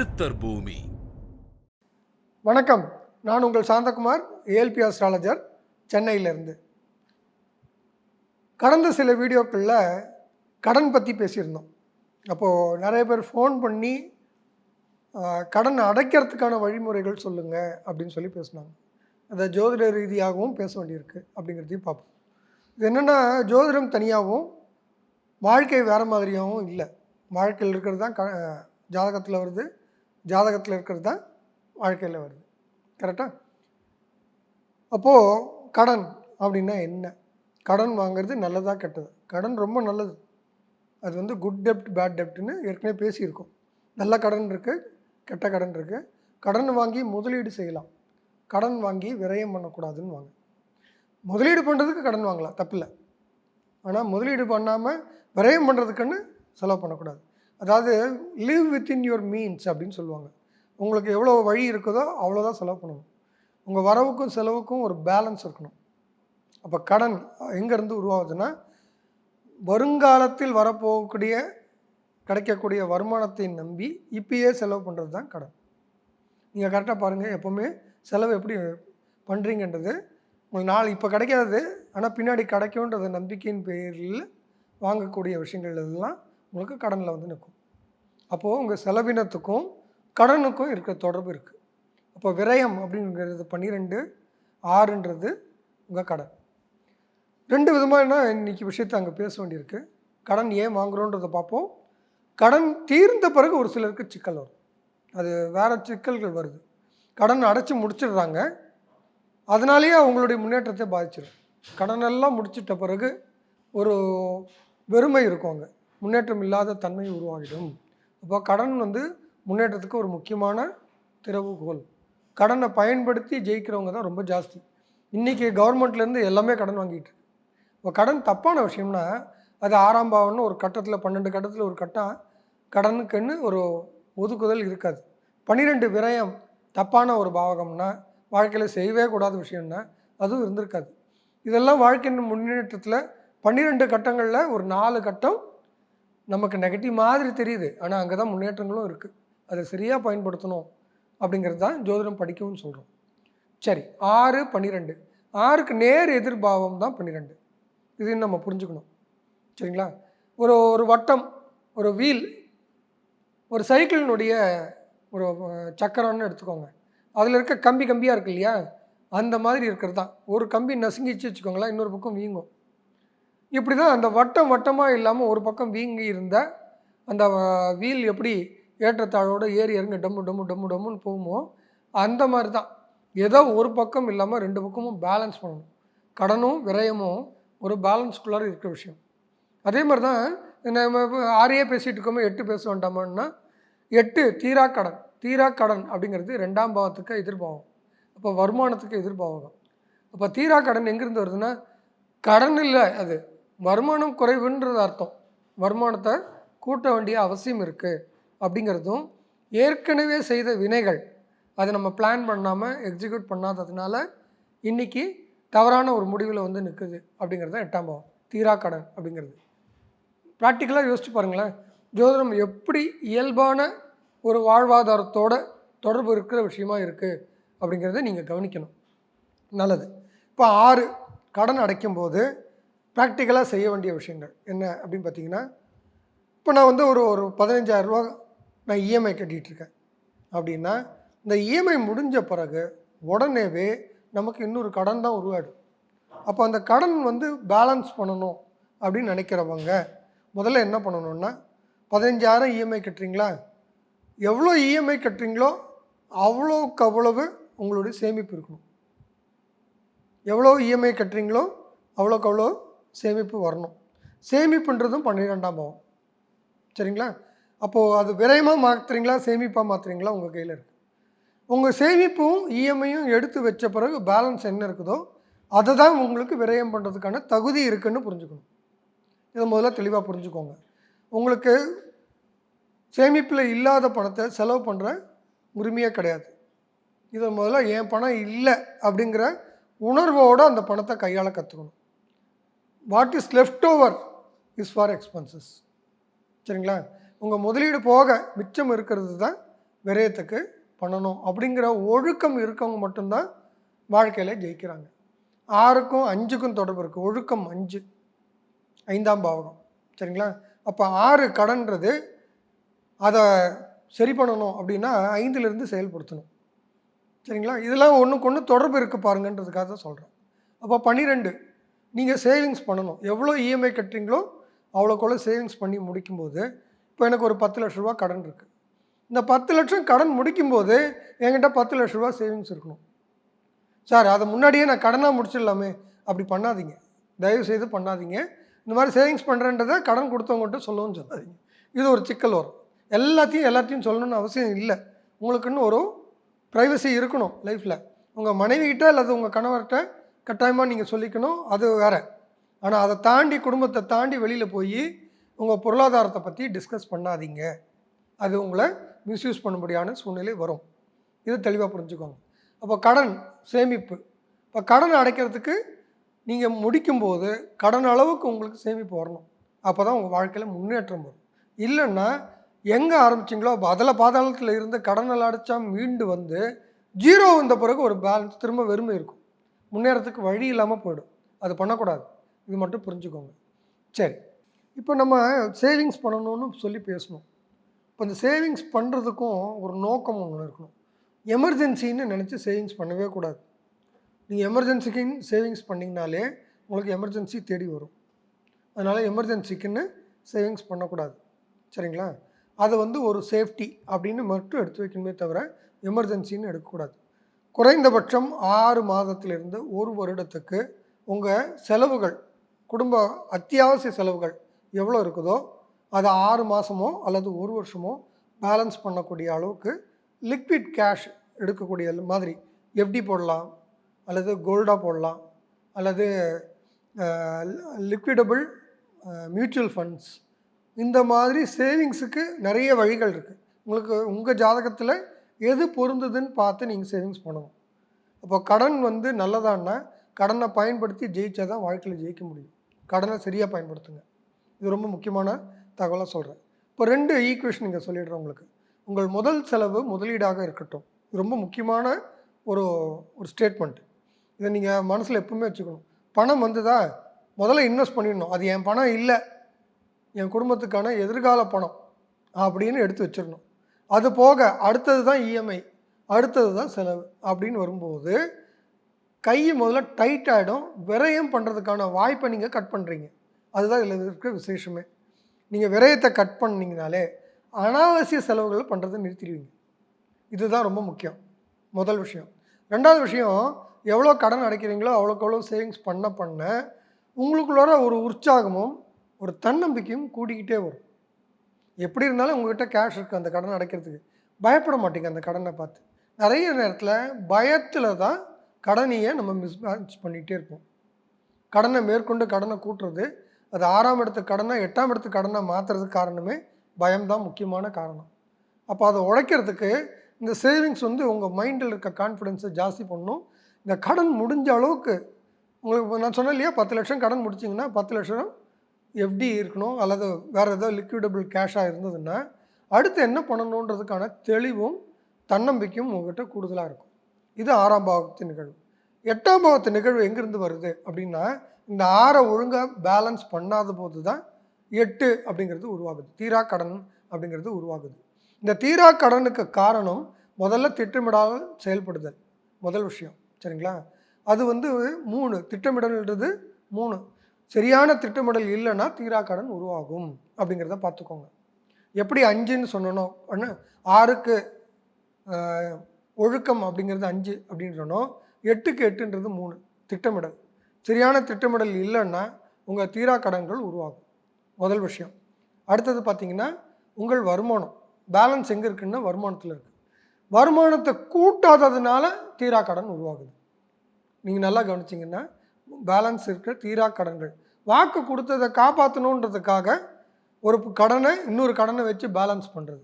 சித்தர் பூமி. வணக்கம், நான் உங்கள் சாந்தகுமார், ஏஎல்பி அஸ்ட்ராலஜர், சென்னையிலிருந்து. கடந்த சில வீடியோக்களில் கடன் பற்றி பேசியிருந்தோம். அப்போது நிறைய பேர் ஃபோன் பண்ணி கடன் அடைக்கிறதுக்கான வழிமுறைகள் சொல்லுங்கள் அப்படின்னு சொல்லி பேசினாங்க. அதை ஜோதிட ரீதியாகவும் பேச வேண்டியிருக்கு அப்படிங்கிறதையும் பார்ப்போம். இது என்னென்னா, ஜோதிடம் தனியாகவும் வாழ்க்கை வேறு மாதிரியாகவும் இல்லை. வாழ்க்கையில் இருக்கிறது தான் ஜாதகத்தில் வருது, ஜாதகத்தில் இருக்கிறது தான் வாழ்க்கையில் வருது. கரெக்டாக? அப்போது கடன் அப்படின்னா என்ன? கடன் வாங்கிறது நல்லதா கெட்டது? கடன் ரொம்ப நல்லது. அது வந்து குட் டெப்ட் பேட் டெப்ட்னு ஏற்கனவே பேசியிருக்கோம். நல்ல கடன் இருக்குது, கெட்ட கடன் இருக்குது. கடன் வாங்கி முதலீடு செய்யலாம், கடன் வாங்கி விரயம் பண்ணக்கூடாதுன்னு வாங்க. முதலீடு பண்ணுறதுக்கு கடன் வாங்கலாம், தப்பில்லை. ஆனால் முதலீடு பண்ணாமல் விரயம் பண்ணுறதுக்குன்னு செலவு பண்ணக்கூடாது. அதாவது லிவ் வித்தின் யுவர் மீன்ஸ் அப்படின்னு சொல்லுவாங்க. உங்களுக்கு எவ்வளோ வழி இருக்குதோ அவ்வளோதான் செலவு பண்ணணும். உங்கள் வரவுக்கும் செலவுக்கும் ஒரு பேலன்ஸ் இருக்கணும். அப்போ கடன் எங்கேருந்து உருவாகுதுன்னா, வருங்காலத்தில் வரப்போகக்கூடிய கிடைக்கக்கூடிய வருமானத்தை நம்பி இப்பயே செலவு பண்ணுறது தான் கடன். நீங்கள் கரெக்டாக பாருங்கள், எப்போவுமே செலவு எப்படி பண்ணுறீங்கன்றது உங்களுக்கு நாள் இப்போ கிடைக்காது, ஆனால் பின்னாடி கிடைக்கும்ன்றது நம்பிக்கையின் பேரில் வாங்கக்கூடிய விஷயங்கள் எல்லாம் உங்களுக்கு கடனில் வந்து நிற்கும். அப்போது உங்கள் செலவினத்துக்கும் கடனுக்கும் இருக்க தொடர்பு இருக்குது. அப்போ விரயம் அப்படிங்கிறது 12, 6ன்றது உங்கள் கடன். ரெண்டு விதமான இன்றைக்கி விஷயத்தை அங்கே பேச வேண்டியிருக்கு. கடன் ஏன் வாங்குகிறோன்றதை பார்ப்போம். கடன் தீர்ந்த பிறகு ஒரு சிலருக்கு சிக்கல் வரும், அது வேறு சிக்கல்கள் வருது. கடன் அடைச்சி முடிச்சிடுறாங்க, அதனாலேயே அவங்களுடைய முன்னேற்றத்தை பாதிச்சிடும். கடனெல்லாம் முடிச்சிட்ட பிறகு ஒரு வெறுமை இருக்கும், அங்கே முன்னேற்றம் இல்லாத தன்மை உருவாகிடும். அப்போ கடன் வந்து முன்னேற்றத்துக்கு ஒரு முக்கியமான திறவுகோல். கடனை பயன்படுத்தி ஜெயிக்கிறவங்க தான் ரொம்ப ஜாஸ்தி. இன்றைக்கி கவர்மெண்ட்லேருந்து எல்லாமே கடன் வாங்கிட்டு. இப்போ கடன் தப்பான விஷயம்னா, அது 6ஆம் பாவம்னு ஒரு கட்டத்தில் 12 கட்டத்தில் ஒரு கட்டம் கடனுக்குன்னு ஒரு ஒதுக்குதல் இருக்காது. 12 விரயம் தப்பான ஒரு பாவகம்னா, வாழ்க்கையில் செய்யவே கூடாத விஷயம்னா அதுவும் இருந்திருக்காது. இதெல்லாம் வாழ்க்கையின் முன்னேற்றத்தில் 12 கட்டங்களில் ஒரு 4 கட்டம் நமக்கு நெகட்டிவ் மாதிரி தெரியுது, ஆனால் அங்கே தான் முன்னேற்றங்களும் இருக்குது. அதை சரியாக பயன்படுத்தணும் அப்படிங்கிறது தான் ஜோதிடம் படிக்கவும் சொல்கிறோம். சரி, 6, 12, 6க்கு நேர் எதிர்பாவம் தான் 12. இதையும் நம்ம புரிஞ்சுக்கணும். சரிங்களா? ஒரு வட்டம், ஒரு வீல், ஒரு சைக்கிளினுடைய ஒரு சக்கரம்னு எடுத்துக்கோங்க. அதில் இருக்க கம்பியாக இருக்கு இல்லையா, அந்த மாதிரி இருக்கிறது தான். ஒரு கம்பி நசுங்கிச்சு வச்சுக்கோங்களேன், இன்னொரு பக்கம் வீங்கும். இப்படி தான் அந்த வட்டமாக இல்லாமல் ஒரு பக்கம் வீங்கி இருந்த அந்த வீல் எப்படி ஏற்றத்தாழோடு ஏறி இறங்க டம்முன்னு போகுமோ, அந்த மாதிரி தான். ஏதோ ஒரு பக்கம் இல்லாமல் 2 பக்கமும் பேலன்ஸ் பண்ணணும். கடனும் விரயமும் ஒரு பேலன்ஸ்குள்ளார இருக்கிற விஷயம். அதே மாதிரி தான் நம்ம 6 பேசிகிட்டு இருக்கோமோ 8 பேச வேண்டாமான்னா, 8 தீராக்கடன் அப்படிங்கிறது 2ஆம் பாவத்துக்கு எதிர்பாவம். அப்போ வருமானத்துக்கு எதிர்பாவகம். அப்போ தீராக்கடன் எங்கேருந்து வருதுன்னா, கடன் இல்லை, அது வருமானம் குறைவுன்றது அர்த்தம். வருமானத்தை கூட்ட வேண்டிய அவசியம் இருக்குது அப்படிங்கிறதும், ஏற்கனவே செய்த வினைகள் அதை நம்ம பிளான் பண்ணாமல் எக்ஸிக்யூட் பண்ணாததுனால இன்றைக்கி தவறான ஒரு முடிவில் வந்து நிற்குது அப்படிங்கிறது தான் 8ஆம் பாவம், தீராக்கடன் அப்படிங்கிறது. ப்ராக்டிக்கலாக யோசிச்சு பாருங்களேன், ஜோதிடம் எப்படி இயல்பான ஒரு வாழ்வாதாரத்தோட தொடர்பு இருக்கிற விஷயமா இருக்குது அப்படிங்கிறத நீங்கள் கவனிக்கணும். நல்லது. இப்போ 6 கடன் அடைக்கும்போது ப்ராக்டிக்கலாக செய்ய வேண்டிய விஷயங்கள் என்ன அப்படின்னு பார்த்தீங்கன்னா, இப்போ நான் வந்து ஒரு 15,000 ரூபா நான் இஎம்ஐ கட்டிகிட்ருக்கேன் அப்படின்னா, இந்த இஎம்ஐ முடிஞ்ச பிறகு உடனேவே நமக்கு இன்னொரு கடன் தான் உருவாடும். அப்போ அந்த கடன் வந்து பேலன்ஸ் பண்ணணும் அப்படின்னு நினைக்கிறவங்க முதல்ல என்ன பண்ணணுன்னா, 15,000 இஎம்ஐ கட்டுறீங்களா, எவ்வளோ இஎம்ஐ கட்டுறீங்களோ அவ்வளோக்கு அவ்வளவு உங்களுடைய சேமிப்பு இருக்கணும். எவ்வளோ இஎம்ஐ கட்டுறீங்களோ அவ்வளோக்கு அவ்வளோ சேமிப்பு வரணும். சேமிப்புன்றதும் 12ஆம் பாவம். சரிங்களா? அப்போது அது விரயமாக மாற்றுறீங்களா சேமிப்பாக மாற்றுறீங்களா உங்கள் கையில் இருக்குது. உங்கள் சேமிப்பும் இஎம்ஐயும் எடுத்து வச்ச பிறகு பேலன்ஸ் என்ன இருக்குதோ அதை தான் உங்களுக்கு விரயம் பண்ணுறதுக்கான தகுதி இருக்குதுன்னு புரிஞ்சுக்கணும். இதை முதல்ல தெளிவாக புரிஞ்சுக்கோங்க. உங்களுக்கு சேமிப்பில் இல்லாத பணத்தை செலவு பண்ணுற உரிமையே கிடையாது. இதை முதல்ல என் பணம் இல்லை அப்படிங்கிற உணர்வோடு அந்த பணத்தை கையாள கற்றுக்கணும். What is left over is for expenses. சரிங்களா? உங்கள் முதலீடு போக மிச்சம் இருக்கிறது தான் விரயத்துக்கு பண்ணணும் அப்படிங்கிற ஒழுக்கம் இருக்கவங்க மட்டும்தான் வாழ்க்கையில் ஜெயிக்கிறாங்க. 6க்கும் 5க்கும் தொடர்பு இருக்குது. ஒழுக்கம் 5, 5ஆம் பாவகம். சரிங்களா? அப்போ 6 கடன்றது அதை சரி பண்ணணும் அப்படின்னா 5லேருந்து செயல்படுத்தணும். சரிங்களா? இதெல்லாம் ஒன்றுக்கு ஒன்று தொடர்பு இருக்குது பாருங்கன்றதுக்காக தான் சொல்கிறேன். அப்போ 12 நீங்கள் சேவிங்ஸ் பண்ணணும். எவ்வளோ இஎம்ஐ கட்டுறீங்களோ அவ்வளோக்குள்ள சேவிங்ஸ் பண்ணி முடிக்கும்போது, இப்போ எனக்கு ஒரு 10 லட்ச ரூபா கடன் இருக்குது. இந்த 10 லட்சம் கடன் முடிக்கும்போது என்கிட்ட 10 லட்ச ரூபா சேவிங்ஸ் இருக்கணும். சார் அதை முன்னாடியே நான் கடனாக முடிச்சிடலாமே, அப்படி பண்ணாதீங்க, தயவு செய்து பண்ணாதீங்க. இந்த மாதிரி சேவிங்ஸ் பண்ணுறேன்றதை கடன் கொடுத்தவங்ககிட்ட சொல்லவும் சொல்லாதீங்க. இது ஒரு சிக்கல் வரும். எல்லாத்தையும் சொல்லணும்னு அவசியம் இல்லை. உங்களுக்குன்னு ஒரு ப்ரைவசி இருக்கணும் லைஃப்பில். உங்கள் மனைவிகிட்ட அல்லது உங்கள் கணவர்கிட்ட கட்டாயமாக நீங்கள் சொல்லிக்கணும், அது வேறு. ஆனால் அதை தாண்டி, குடும்பத்தை தாண்டி வெளியில் போய் உங்கள் பொருளாதாரத்தை பற்றி டிஸ்கஸ் பண்ணாதீங்க. அது உங்களை மிஸ்யூஸ் பண்ணும்படியான சூழ்நிலை வரும். இது தெளிவாக புரிஞ்சுக்கோங்க. அப்போ கடன் சேமிப்பு, இப்போ கடன் அடைக்கிறதுக்கு நீங்கள் முடிக்கும்போது கடன் அளவுக்கு உங்களுக்கு சேமிப்பு வரணும். அப்போ தான் உங்கள் வாழ்க்கையில் முன்னேற்றம் வரும். இல்லைன்னா எங்கே ஆரம்பிச்சிங்களோ அப்போ அதில் பாதாளத்தில் இருந்து கடனில் அடைச்சா மீண்டு வந்து 0 வந்த பிறகு ஒரு பேலன்ஸ் திரும்ப வெறுமை இருக்கும். முன்னேறத்துக்கு வழி இல்லாமல் போயிடும். அது பண்ணக்கூடாது. இது மட்டும் புரிஞ்சுக்கோங்க. சரி, இப்போ நம்ம சேவிங்ஸ் பண்ணணும்னு சொல்லி பேசணும். இப்போ இந்த சேவிங்ஸ் பண்ணுறதுக்கும் ஒரு நோக்கம் ஒன்று இருக்கணும். எமர்ஜென்சின்னு நினச்சி சேவிங்ஸ் பண்ணவே கூடாது. நீங்கள் எமர்ஜென்சிக்குன்னு சேவிங்ஸ் பண்ணிங்கனாலே உங்களுக்கு எமர்ஜென்சி தேடி வரும். அதனால் எமர்ஜென்சிக்குன்னு சேவிங்ஸ் பண்ணக்கூடாது. சரிங்களா? அதை வந்து ஒரு சேஃப்டி அப்படின்னு மட்டும் எடுத்து வைக்கணுமே தவிர எமர்ஜென்சின்னு எடுக்கக்கூடாது. குறைந்தபட்சம் 6 மாதத்திலிருந்து 1 வருடத்துக்கு உங்கள் செலவுகள், குடும்ப அத்தியாவசிய செலவுகள் எவ்வளோ இருக்குதோ அதை 6 மாதமோ அல்லது 1 வருஷமோ பேலன்ஸ் பண்ணக்கூடிய அளவுக்கு லிக்விட் கேஷ் எடுக்கக்கூடிய மாதிரி எஃப்டி போடலாம், அல்லது கோல்டாக போடலாம், அல்லது லிக்விடபிள் மியூச்சுவல் ஃபண்ட்ஸ். இந்த மாதிரி சேவிங்ஸுக்கு நிறைய வழிகள் இருக்குது. உங்களுக்கு உங்கள் ஜாதகத்தில் எது பொருந்துதுன்னு பார்த்து நீங்கள் சேவிங்ஸ் பண்ணணும். அப்போ கடன் வந்து நல்லதான்னா கடனை பயன்படுத்தி ஜெயிச்சா தான் வாழ்க்கையில் ஜெயிக்க முடியும். கடனை சரியாக பயன்படுத்துங்க. இது ரொம்ப முக்கியமான தகவலாக சொல்கிறேன். இப்போ 2 ஈக்குவேஷன் இங்கே சொல்லிடுறேன் உங்களுக்கு. உங்கள் முதல் செலவு முதலீடாக இருக்கட்டும். இது ரொம்ப முக்கியமான ஒரு ஸ்டேட்மெண்ட். இதை நீங்கள் மனசில் எப்பவுமே வச்சுக்கணும். பணம் வந்ததா முதல்ல இன்வெஸ்ட் பண்ணிடணும். அது என் பணம் இல்லை, என் குடும்பத்துக்கான எதிர்கால பணம் அப்படின்னு எடுத்து வச்சிடணும். அது போக அடுத்தது தான் இஎம்ஐ, அடுத்தது தான் செலவு அப்படின்னு வரும்போது கை முதல்ல டைட் ஆகிடும். விரயம் பண்ணுறதுக்கான வாய்ப்பை நீங்கள் கட் பண்ணுறீங்க. அதுதான் இதில் இருக்கிற விசேஷமே. நீங்கள் விரயத்தை கட் பண்ணிங்கனாலே அனாவசிய செலவுகளை பண்ணுறதை நிறுத்திடுவீங்க. இதுதான் ரொம்ப முக்கியம், முதல் விஷயம். 2வது விஷயம், எவ்வளோ கடன் அடைக்கிறீங்களோ அவ்வளோக்கு எவ்வளோ சேவிங்ஸ் பண்ண உங்களுக்குள்ளார ஒரு உற்சாகமும் ஒரு தன்னம்பிக்கையும் கூடிக்கிட்டே வரும். எப்படி இருந்தாலும் உங்கள்கிட்ட கேஷ் இருக்குது அந்த கடன் அடைக்கிறதுக்கு. பயப்பட மாட்டீங்க அந்த கடனை பார்த்து. நிறைய நேரத்தில் பயத்தில் தான் கடனையே நம்ம மிஸ்மேனேஜ் பண்ணிகிட்டே இருப்போம். கடனை மேற்கொண்டு கடனை கூட்டுறது, அது 6ஆம் இடத்து கடனை 8ஆம் இடத்து கடனை மாற்றுறதுக்கு காரணமே பயம்தான் முக்கியமான காரணம். அப்போ அதை உழைக்கிறதுக்கு இந்த சேவிங்ஸ் வந்து உங்கள் மைண்டில் இருக்க கான்ஃபிடென்ஸை ஜாஸ்தி பண்ணணும். இந்த கடன் முடிஞ்ச அளவுக்கு உங்களுக்கு நான் சொன்னேன் இல்லையா, 10 லட்சம் கடன் முடிச்சிங்கன்னா 10 லட்சம் எஃப்டி இருக்கணும், அல்லது வேறு ஏதோ லிக்விடபிள் கேஷாக இருந்ததுன்னா அடுத்து என்ன பண்ணணுன்றதுக்கான தெளிவும் தன்னம்பிக்கையும் உங்கள்கிட்ட கூடுதலாக இருக்கும். இது 6ஆம் பாவத்து நிகழ்வு. 8ஆம் பாவத்து நிகழ்வு எங்கேருந்து வருது அப்படின்னா, இந்த 6 ஒழுங்காக பேலன்ஸ் பண்ணாத போது தான் 8 அப்படிங்கிறது உருவாகுது. தீரா கடன் அப்படிங்கிறது உருவாகுது. இந்த தீரா கடனுக்கு காரணம் முதல்ல திட்டமிடாமல் செயல்படுதல், முதல் விஷயம். சரிங்களா? அது வந்து 3 திட்டமிடல்ன்றது 3. சரியான திட்டமிடல் இல்லைன்னா தீரா கடன் உருவாகும் அப்படிங்கிறத பார்த்துக்கோங்க. எப்படி 5ன்னு சொன்னோம், 6க்கு ஒழுக்கம் அப்படிங்கிறது 5 அப்படின்னு சொன்னோம், 8க்கு 8ன்றது 3 திட்டமிடல். சரியான திட்டமிடல் இல்லைன்னா உங்கள் தீரா கடன்கள் உருவாகும், முதல் விஷயம். அடுத்தது பார்த்திங்கன்னா உங்கள் வருமானம் பேலன்ஸ் எங்கே இருக்குன்னா வருமானத்தில் இருக்குது. வருமானத்தை கூட்டாததுனால தீரா கடன் உருவாகுது. நீங்கள் நல்லா கவனிச்சிங்கன்னா பேலன்ஸ் இருக்கிற தீரா கடன்கள், வாக்கு கொடுத்ததை காப்பாற்றணுன்றதுக்காக ஒரு கடனை இன்னொரு கடனை வச்சு பேலன்ஸ் பண்ணுறது,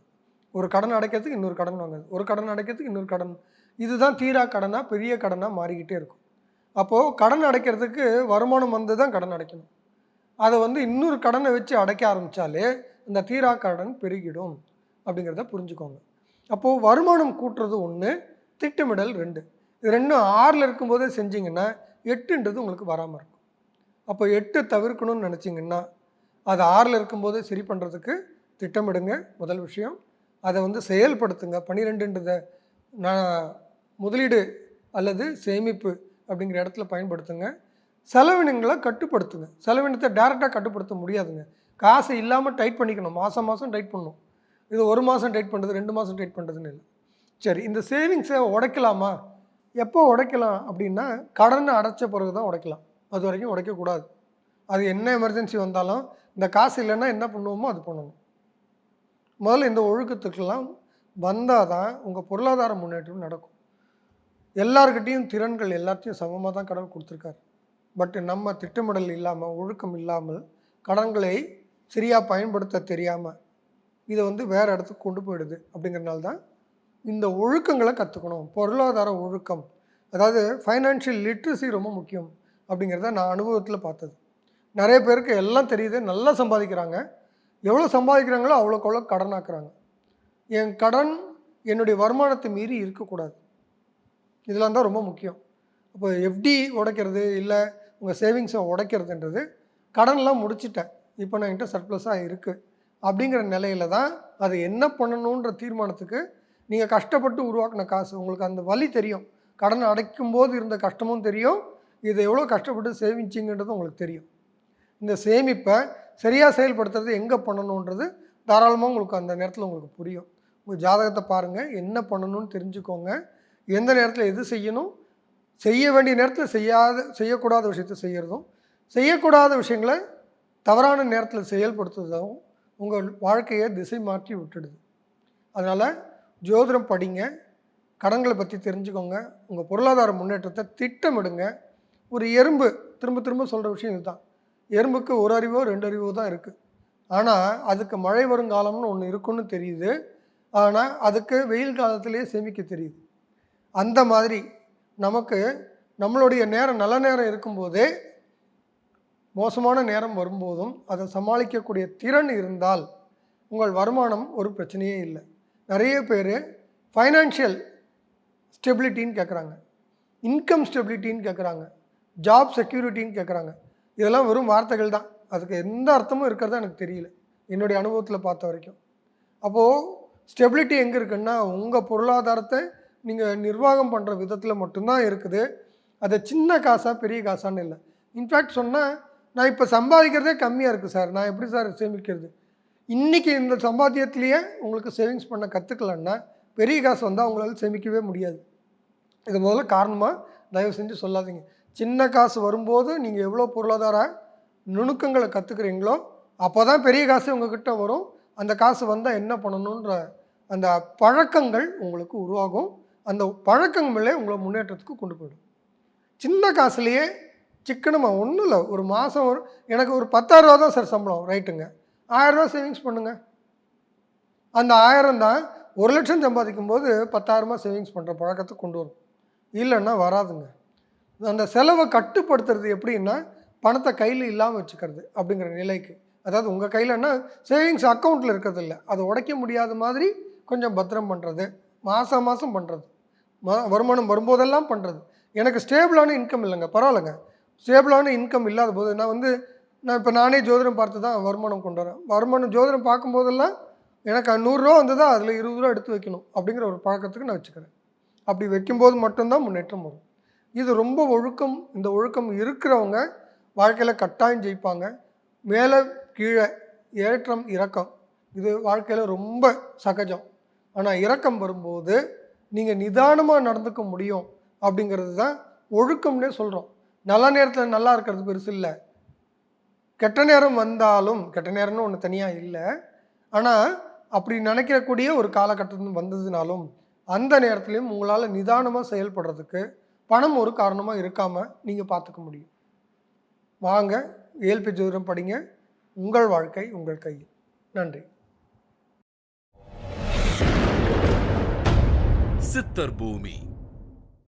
ஒரு கடன் அடைக்கிறதுக்கு இன்னொரு கடன் வாங்குறது, ஒரு கடன் அடைக்கிறதுக்கு இன்னொரு கடன், இதுதான் தீரா கடனாக பெரிய கடனாக மாறிக்கிட்டே இருக்கும். அப்போது கடன் அடைக்கிறதுக்கு வருமானம் வந்து தான் கடன் அடைக்கணும். அதை வந்து இன்னொரு கடனை வச்சு அடைக்க ஆரம்பித்தாலே இந்த தீரா கடன் பெருகிடும் அப்படிங்கிறத புரிஞ்சுக்கோங்க. அப்போது வருமானம் கூட்டுறது 1, திட்டமிடல் 2. இது 2 6ல் இருக்கும்போதே செஞ்சிங்கன்னா 8ன்றது உங்களுக்கு வராமல் இருக்கும். அப்போ 8 தவிர்க்கணும்னு நினச்சிங்கன்னா அது 6ல் இருக்கும்போதே சரி பண்ணுறதுக்கு திட்டமிடுங்க. முதல் விஷயம் அதை வந்து செயல்படுத்துங்க. 12ன்றதை நான் முதலீடு அல்லது சேமிப்பு அப்படிங்கிற இடத்துல பயன்படுத்துங்க. செலவினங்களை கட்டுப்படுத்துங்க. செலவினத்தை டேரெக்டாக கட்டுப்படுத்த முடியாதுங்க. காசு இல்லாமல் டைட் பண்ணிக்கணும். மாதம் மாதம் டைட் பண்ணணும். இது 1 மாதம் டைட் பண்ணுறது, 2 மாதம் டைட் பண்ணுறதுன்னு இல்லை. சரி, இந்த சேவிங்ஸை உடைக்கலாமா? எப்போ உடைக்கலாம் அப்படின்னா கடனை அடைச்ச பிறகு தான் உடைக்கலாம். அது வரைக்கும் உடைக்கக்கூடாது. அது என்ன எமர்ஜென்சி வந்தாலும் இந்த காசு இல்லைன்னா என்ன பண்ணுவோமோ அது பண்ணணும். முதல்ல இந்த ஒழுக்கத்துக்கெல்லாம் வந்தால் தான் உங்கள் பொருளாதார முன்னேற்றம் நடக்கும். எல்லார்கிட்டையும் திறன்கள் எல்லாத்தையும் சமமாக தான் கடவுள் கொடுத்துருக்காரு. பட் நம்ம திட்டமிடல் இல்லாமல், ஒழுக்கம் இல்லாமல், கடன்களை சரியாக பயன்படுத்த தெரியாமல் இதை வந்து வேறு இடத்துக்கு கொண்டு போயிடுது. அப்படிங்கிறனால தான் இந்த ஒழுக்கங்களை கற்றுக்கணும். பொருளாதார ஒழுக்கம், அதாவது ஃபைனான்ஷியல் லிட்ரஸி ரொம்ப முக்கியம் அப்படிங்கிறத நான் அனுபவத்தில் பார்த்தது. நிறைய பேருக்கு எல்லாம் தெரியுது, நல்லா சம்பாதிக்கிறாங்க. எவ்வளோ சம்பாதிக்கிறாங்களோ அவ்வளோக்கு அவ்வளோ கடனாக்குறாங்க. என் கடன் என்னுடைய வருமானத்தை மீறி இருக்கக்கூடாது. இதெல்லாம் தான் ரொம்ப முக்கியம். அப்போ எஃப்டி உடைக்கிறது இல்லை உங்கள் சேவிங்ஸை உடைக்கிறதுன்றது கடன்லாம் முடிச்சிட்டேன், இப்போ நான் என்கிட்ட சர்ப்ளஸாக இருக்குது அப்படிங்கிற நிலையில தான் அதை என்ன பண்ணணுன்ற தீர்மானத்துக்கு நீங்கள் கஷ்டப்பட்டு உருவாக்கின காசு உங்களுக்கு அந்த வலி தெரியும். கடனை அடைக்கும்போது இருந்த கஷ்டமும் தெரியும், இதை எவ்வளோ கஷ்டப்பட்டு சேமிச்சிங்கன்றது உங்களுக்கு தெரியும். இந்த சேமிப்பை சரியாக செயல்படுத்துறது எங்கே பண்ணணுன்றது தாராளமாக உங்களுக்கு அந்த நேரத்தில் உங்களுக்கு புரியும். உங்கள் ஜாதகத்தை பாருங்கள், என்ன பண்ணணும்னு தெரிஞ்சுக்கோங்க. எந்த நேரத்தில் எது செய்யணும், செய்ய வேண்டிய நேரத்தில் செய்யக்கூடாத விஷயத்தை செய்கிறதும், செய்யக்கூடாத விஷயங்களை தவறான நேரத்தில் செயல்படுத்துறதும் உங்கள் வாழ்க்கையை திசை மாற்றி விட்டுடுது. அதனால் ஜோதிடம் படிங்க, கடன்களை பற்றி தெரிஞ்சுக்கோங்க, உங்கள் பொருளாதார முன்னேற்றத்தை திட்டமிடுங்க. ஒரு எறும்பு, திரும்ப திரும்ப சொல்கிற விஷயம் இதுதான், எறும்புக்கு 1 அறிவோ 2 அறிவோ தான் இருக்குது. ஆனால் அதுக்கு மழை வருங்காலம்னு ஒன்று இருக்குன்னு தெரியுது. ஆனால் அதுக்கு வெயில் காலத்திலேயே சேமிக்க தெரியுது. அந்த மாதிரி நமக்கு நம்மளுடைய நேரம் நல்ல நேரம் இருக்கும்போதே மோசமான நேரம் வரும்போதும் அதை சமாளிக்கக்கூடிய திறன் இருந்தால் உங்கள் வருமானம் ஒரு பிரச்சனையே இல்லை. நிறைய பேர் ஃபைனான்ஷியல் ஸ்டெபிலிட்டின்னு கேட்குறாங்க, இன்கம் ஸ்டெபிலிட்டின்னு கேட்குறாங்க, ஜாப் செக்யூரிட்டின்னு கேட்குறாங்க. இதெல்லாம் வெறும் வார்த்தைகள் தான், அதுக்கு எந்த அர்த்தமும் இருக்கிறதா எனக்கு தெரியல என்னுடைய அனுபவத்தில் பார்த்த வரைக்கும். அப்போது ஸ்டெபிலிட்டி எங்கே இருக்குன்னா உங்கள் பொருளாதாரத்தை நீங்கள் நிர்வாகம் பண்ணுற விதத்தில் மட்டும்தான் இருக்குது. அது சின்ன காசாக பெரிய காசான்னு இல்லை. இன்ஃபேக்ட் சொன்னால் நான் இப்போ சம்பாதிக்கிறதே கம்மியாக இருக்குது சார், நான் எப்படி சார் சேமிக்கிறது? இன்றைக்கி இந்த சம்பாத்தியத்திலேயே உங்களுக்கு சேவிங்ஸ் பண்ண கற்றுக்கலன்னா பெரிய காசு வந்தால் உங்களால் சேமிக்கவே முடியாது. இது முதல்ல காரணமாக தயவு செஞ்சு சொல்லாதீங்க. சின்ன காசு வரும்போது நீங்கள் எவ்வளோ பொருளாதார நுணுக்கங்களை கற்றுக்குறீங்களோ அப்போ தான் பெரிய காசு உங்கள்கிட்ட வரும். அந்த காசு வந்தால் என்ன பண்ணணுன்ற அந்த பழக்கங்கள் உங்களுக்கு உருவாகும். அந்த பழக்கங்களே உங்களை முன்னேற்றத்துக்கு கொண்டு போயிடும். சின்ன காசுலேயே சிக்கனமாக ஒன்றும் இல்லை, ஒரு மாதம் எனக்கு ஒரு 10,000 ரூபா தான் சார் சம்பளம், ரைட்டுங்க, 1000 ரூபா சேவிங்ஸ் பண்ணுங்கள். அந்த 1000 தான் 1 லட்சம் சம்பாதிக்கும் போது 10,000 சேவிங்ஸ் பண்ணுற பழக்கத்தை கொண்டு வரும். இல்லைன்னா வராதுங்க. அந்த செலவை கட்டுப்படுத்துறது எப்படின்னா பணத்தை கையில் இல்லாமல் வச்சுக்கிறது அப்படிங்கிற நிலைக்கு, அதாவது உங்கள் கையிலன்னா சேவிங்ஸ் அக்கௌண்ட்டில் இருக்கிறது இல்லை, அதை உடைக்க முடியாத மாதிரி கொஞ்சம் பத்திரம் பண்ணுறது, மாதம் மாதம் பண்ணுறது, வருமானம் வரும்போதெல்லாம் பண்ணுறது. எனக்கு ஸ்டேபிளான இன்கம் இல்லைங்க, பரவாயில்லைங்க, ஸ்டேபிளான இன்கம் இல்லாத போது நான் இப்போ நானே ஜோதிடம் பார்த்து தான் வருமானம் கொண்டு வரேன். வருமானம் ஜோதிடம் பார்க்கும்போதெல்லாம் எனக்கு 100 ரூபா வந்ததா அதில் 20 ரூபா எடுத்து வைக்கணும் அப்படிங்கிற ஒரு பழக்கத்துக்கு நான் வச்சுக்கிறேன். அப்படி வைக்கும்போது மட்டும்தான் முன்னேற்றம் வரும். இது ரொம்ப ஒழுக்கம். இந்த ஒழுக்கம் இருக்கிறவங்க வாழ்க்கையில் கட்டாயம் ஜெயிப்பாங்க. மேலே கீழே ஏற்றம் இறக்கம் இது வாழ்க்கையில் ரொம்ப சகஜம். ஆனால் இறக்கம் வரும்போது நீங்கள் நிதானமாக நடந்துக்க முடியும் அப்படிங்கிறது தான் ஒழுக்கம்னே சொல்கிறோம். நல்ல நேரத்தில் நல்லா இருக்கிறது பெருசு இல்லை, கெட்ட நேரம் வந்தாலும், கெட்ட நேரம்னு ஒன்று தனியாக இல்லை, ஆனால் அப்படி நினைக்கக்கூடிய ஒரு காலகட்டம் வந்ததுனாலும் அந்த நேரத்துலையும் உங்களால் நிதானமாக செயல்படுறதுக்கு பணம் ஒரு காரணமாக இருக்காமல் நீங்கள் பார்த்துக்க முடியும். வாங்க, ஏஎல்பி ஜோதிடம் படிங்க. உங்கள் வாழ்க்கை உங்கள் கையில். நன்றி. சித்தர் பூமி.